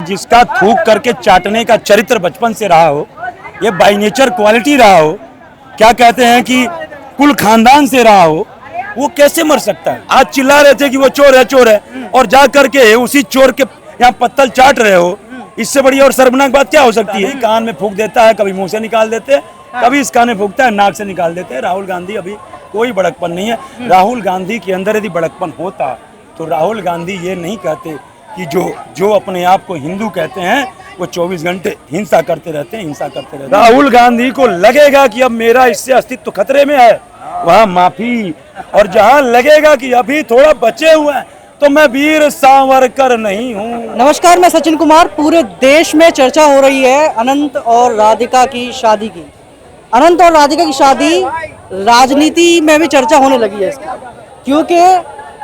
जिसका थूक करके चाटने का चरित्र बचपन से रहा हो, ये बाई नेचर क्वालिटी रहा हो, क्या कहते हैं कि कुल खानदान से रहा हो, वो कैसे मर सकता है? आज चिल्ला रहे थे कि वो चोर है और जा करके उसी चोर के यहाँ पत्तल चाट रहे हो, इससे बड़ी और शर्मनाक बात क्या हो सकती है? कान में फूंक देता है, कभी मुंह से निकाल देते हैं, कभी इस कान में फूंकता है, नाक से निकाल देते हैं। राहुल गांधी अभी कोई बड़कपन नहीं है। राहुल गांधी के अंदर यदि बड़कपन होता तो राहुल गांधी ये नहीं कहते कि जो अपने आप को हिंदू कहते हैं वो 24 घंटे हिंसा करते रहते हैं। राहुल गांधी को लगेगा कि अब मेरा इससे अस्तित्व खतरे में है, वहाँ माफी, और जहाँ लगेगा कि अभी थोड़ा बचे हुए हैं तो मैं वीर सावरकर नहीं हूँ। नमस्कार, मैं सचिन कुमार। पूरे देश में चर्चा हो रही है अनंत और राधिका की शादी की। अनंत और राधिका की शादी राजनीति में भी चर्चा होने लगी है इसकी, क्योंकि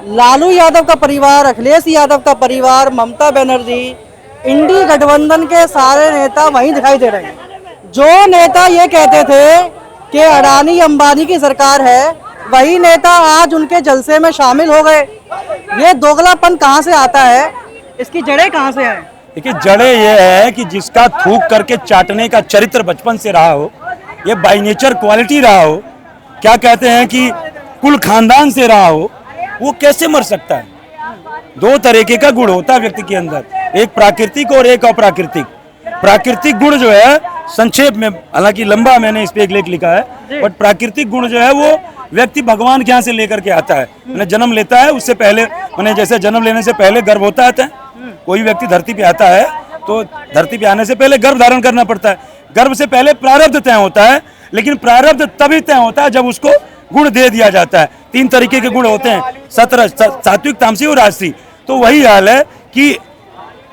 लालू यादव का परिवार, अखिलेश यादव का परिवार, ममता बनर्जी, इंडी गठबंधन के सारे नेता वहीं दिखाई दे रहे हैं। जो नेता ये कहते थे कि अडानी अंबानी की सरकार है, वही नेता आज उनके जलसे में शामिल हो गए। ये दोगलापन कहाँ से आता है? इसकी जड़ें कहाँ से हैं? देखिए, जड़ें ये है कि जिसका थूक करके चाटने का चरित्र बचपन से रहा हो, ये बाई नेचर क्वालिटी रहा हो, क्या कहते हैं कि कुल खानदान से रहा हो, वो कैसे मर सकता है? दो तरीके का गुण होता है व्यक्ति के अंदर, एक प्राकृतिक और एक अप्राकृतिक। प्राकृतिक गुण जो है, संक्षेप में, हालांकि लंबा मैंने इस पे एक लेख लिखा है, बट प्राकृतिक गुण जो है वो व्यक्ति भगवान के यहाँ से लेकर के आता है। मैंने जन्म लेता है, उससे पहले मैंने जैसे जन्म लेने से पहले गर्भ होता है, कोई व्यक्ति धरती पे आता है तो धरती पे आने से पहले गर्भ धारण करना पड़ता है। गर्भ से पहले प्रारब्ध तय होता है, लेकिन प्रारब्ध तभी तय होता है जब उसको गुण दे दिया जाता है। 3 तरीके के गुण होते हैं, सात्विक, तामसिक और राजसी। तो वही हाल है कि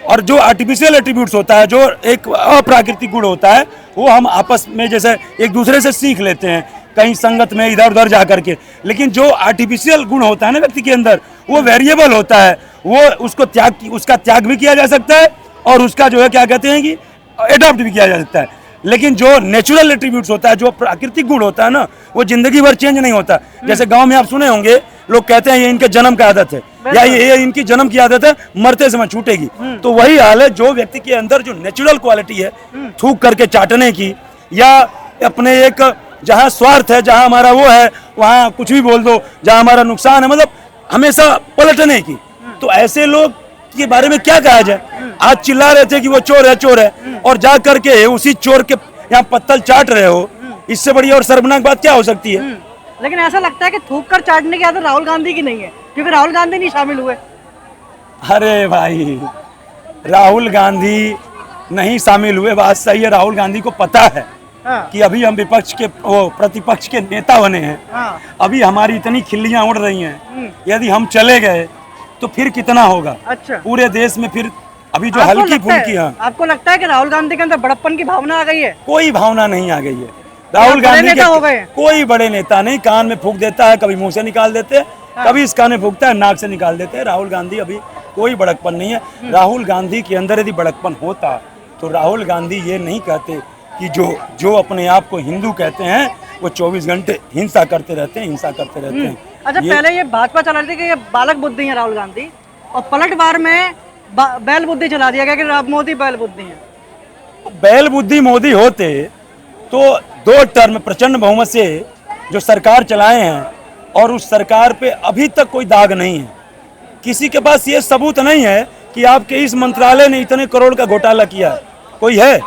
और जो आर्टिफिशियल एट्रीब्यूट्स होता है, जो एक अप्राकृतिक गुण होता है, वो हम आपस में जैसे एक दूसरे से सीख लेते हैं कहीं संगत में इधर उधर जा करके। लेकिन जो आर्टिफिशियल गुण होता है ना व्यक्ति के अंदर, वो वेरिएबल होता है, वो उसका त्याग भी किया जा सकता है और उसका जो है क्या कहते हैं कि एडॉप्ट भी किया जा सकता है। लेकिन जो नेचुरल एट्रीब्यूट्स होता है, जो प्राकृतिक गुण होता है ना, वो जिंदगी भर चेंज नहीं होता। जैसे गांव में आप सुने होंगे, लोग कहते हैं ये इनके जन्म का आदत है, या ये इनकी जन्म की आदत है, मरते समय छूटेगी। तो वही हाल है, जो व्यक्ति के अंदर जो नेचुरल क्वालिटी है थूक करके चाटने की, या अपने एक जहाँ स्वार्थ है, जहाँ हमारा वो है वहाँ कुछ भी बोल दो, जहाँ हमारा नुकसान है, मतलब हमेशा पलटने की, तो ऐसे लोग के बारे में क्या कहा जाए? आज चिल्ला रहे थे कि वो चोर है और जा करके उसी चोर के यहाँ पत्तल चाट रहे हो, इससे बड़ी और शर्मनाक बात क्या हो सकती है? लेकिन ऐसा लगता है कि थूक कर चाटने की आदत राहुल गांधी की नहीं है, क्योंकि राहुल गांधी नहीं शामिल हुए। अरे भाई, राहुल गांधी नहीं शामिल हुए, बात सही है। राहुल गांधी को पता है कि अभी हम प्रतिपक्ष के नेता बने हैं, अभी हमारी इतनी खिल्लियां उड़ रही हैं, यदि हम चले गए तो फिर कितना होगा? अच्छा। पूरे देश में फिर अभी जो हल्की फुल्की है। आपको लगता है कि राहुल गांधी के अंदर बड़प्पन की भावना आ गई है? कोई भावना नहीं आ गई है। राहुल गांधी के कोई बड़े नेता नहीं, कान में फूंक देता है, कभी मुंह से निकाल देते हैं, कभी इस कान में फूंकता है, नाक से निकाल देते हैं। राहुल गांधी अभी कोई बड़कपन नहीं है। राहुल गांधी के अंदर यदि बड़कपन होता तो राहुल गांधी ये नहीं कहते कि जो अपने आप को हिंदू कहते हैं वो 24 घंटे हिंसा करते रहते हैं। अच्छा, पहले ये भाजपा चला रही थी कि ये बालक बुद्धि है राहुल गांधी, और पलटवार में बैल बुद्धि चला दिया गया कि मोदी बैल बुद्धि है। बैल बुद्धि मोदी होते तो 2 टर्म प्रचंड बहुमत से जो सरकार चलाए हैं, और उस सरकार पे अभी तक कोई दाग नहीं है। किसी के पास ये सबूत नहीं है कि आपके इस मंत्रालय ने इतने करोड़ का घोटाला किया, कोई है?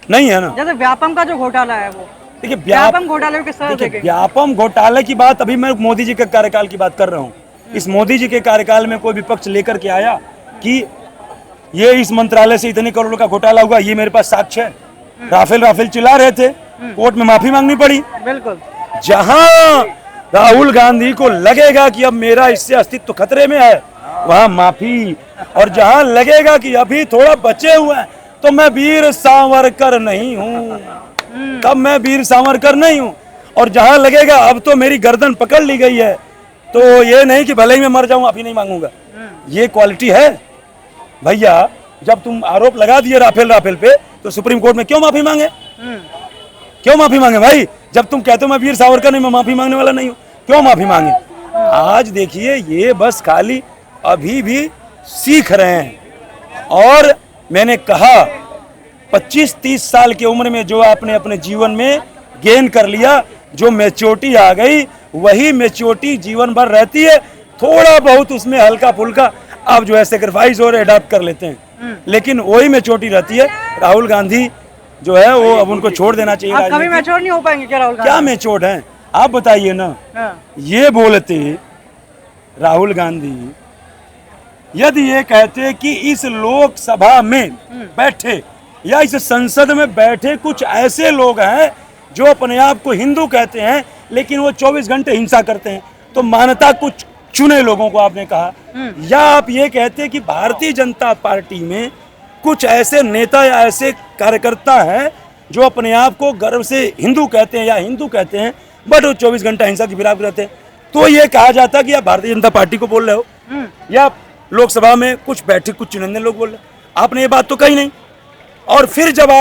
नहीं है ना। जैसे व्यापम का जो घोटाला है, वो देखिए, व्यापम घोटाले के साथ व्यापम घोटाले की बात अभी मैं मोदी जी के कार्यकाल की बात कर रहा हूँ। इस मोदी जी के कार्यकाल में कोई विपक्ष लेकर के आया कि ये इस मंत्रालय से इतने करोड़ का घोटाला हुआ, ये मेरे पास साक्ष्य है। राफेल चिल्ला रहे थे, कोर्ट में माफी मांगनी पड़ी। बिल्कुल। जहां राहुल गांधी को लगेगा कि अब मेरा इससे अस्तित्व खतरे में है, वहां माफी, और जहां लगेगा कि अभी थोड़ा बचे हुए हैं तो मैं वीर सावरकर नहीं हूँ, तब मैं वीर सावरकर नहीं हूँ। और जहां लगेगा अब तो मेरी गर्दन पकड़ ली गई है, तो ये नहीं कि भले ही मैं मर जाऊं माफी नहीं मांगूंगा। ये क्वालिटी है भैया। जब तुम आरोप लगा दिए राफेल पे, तो सुप्रीम कोर्ट में क्यों माफी मांगे? क्यों माफी मांगे भाई? जब तुम कहते हो मैं वीर सावरकर नहीं, मैं माफी मांगने वाला नहीं हूँ, क्यों माफी मांगे? आज देखिए, ये बस खाली अभी भी सीख रहे हैं, और मैंने कहा 25-30 साल की उम्र में जो आपने अपने जीवन में गेन कर लिया, जो मैच्योरिटी आ गई, वही मैच्योरिटी जीवन भर रहती है। थोड़ा बहुत उसमें हल्का फुल्का आप जो है सेक्रीफाइस और अडॉप्ट कर लेते हैं, लेकिन वही मैच्योरिटी रहती है। राहुल गांधी जो है वो अब उनको छोड़ देना चाहिए। आप कभी मैच्योर नहीं हो पाएंगे क्या राहुल गांधी? क्या मैच्योर्ड हैं आप बताइए ना। ये बोलते राहुल गांधी यदि ये कहते कि इस लोकसभा में बैठे या इस संसद में बैठे कुछ ऐसे लोग हैं जो अपने आप को हिंदू कहते हैं लेकिन वो 24 घंटे हिंसा करते हैं, तो मानता कुछ चुने लोगों को आपने कहा। या आप ये कहते कि भारतीय जनता पार्टी में कुछ ऐसे नेता या ऐसे कार्यकर्ता हैं जो अपने आप को गर्व से हिंदू कहते हैं या हिंदू कहते हैं, बट वो 24 घंटा हिंसा की फिराक रहते हैं, तो ये कहा जाता कि आप भारतीय जनता पार्टी को बोल रहे हो या लोकसभा में कुछ बैठे कुछ चुनिंदे लोग बोल रहे हो। आपने ये बात तो कही नहीं। और फिर जब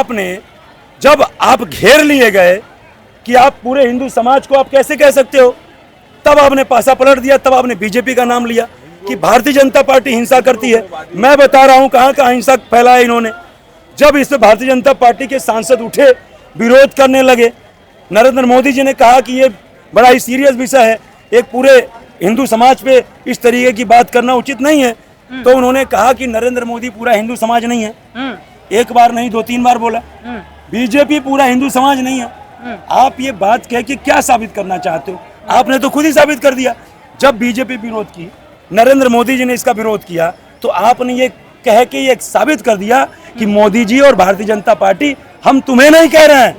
आप घेर लिए गए कि आप पूरे हिंदू समाज को आप कैसे कह सकते हो, तब आपने पासा पलट दिया, तब आपने बीजेपी का नाम लिया कि भारतीय जनता पार्टी हिंसा करती है। मैं बता रहा हूं कहां कहां हिंसा फैलाया इन्होंने। जब इस पे भारतीय जनता पार्टी के सांसद उठे, विरोध करने लगे, नरेंद्र मोदी जी ने कहा कि ये बड़ा ही सीरियस विषय है, एक पूरे हिंदू समाज पे इस तरीके की बात करना उचित नहीं है, तो उन्होंने कहा कि नरेंद्र मोदी पूरा हिंदू समाज नहीं है। एक बार नहीं 2-3 बार बोला बीजेपी पूरा हिंदू समाज नहीं है। आप ये बात कह के क्या साबित करना चाहते हो? आपने तो खुद ही साबित कर दिया। जब बीजेपी विरोध की, नरेंद्र मोदी जी ने इसका विरोध किया, तो आपने ये कह के ये साबित कर दिया कि मोदी जी और भारतीय जनता पार्टी, हम तुम्हें नहीं कह रहे हैं,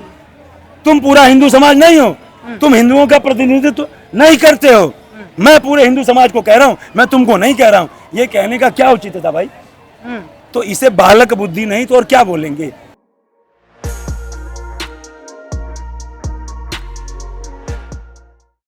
तुम पूरा हिंदू समाज नहीं हो, तुम हिंदुओं का प्रतिनिधित्व नहीं करते हो, मैं पूरे हिंदू समाज को कह रहा हूं, मैं तुमको नहीं कह रहा हूं। ये कहने का क्या उचित था भाई? तो इसे बालक बुद्धि नहीं तो और क्या बोलेंगे।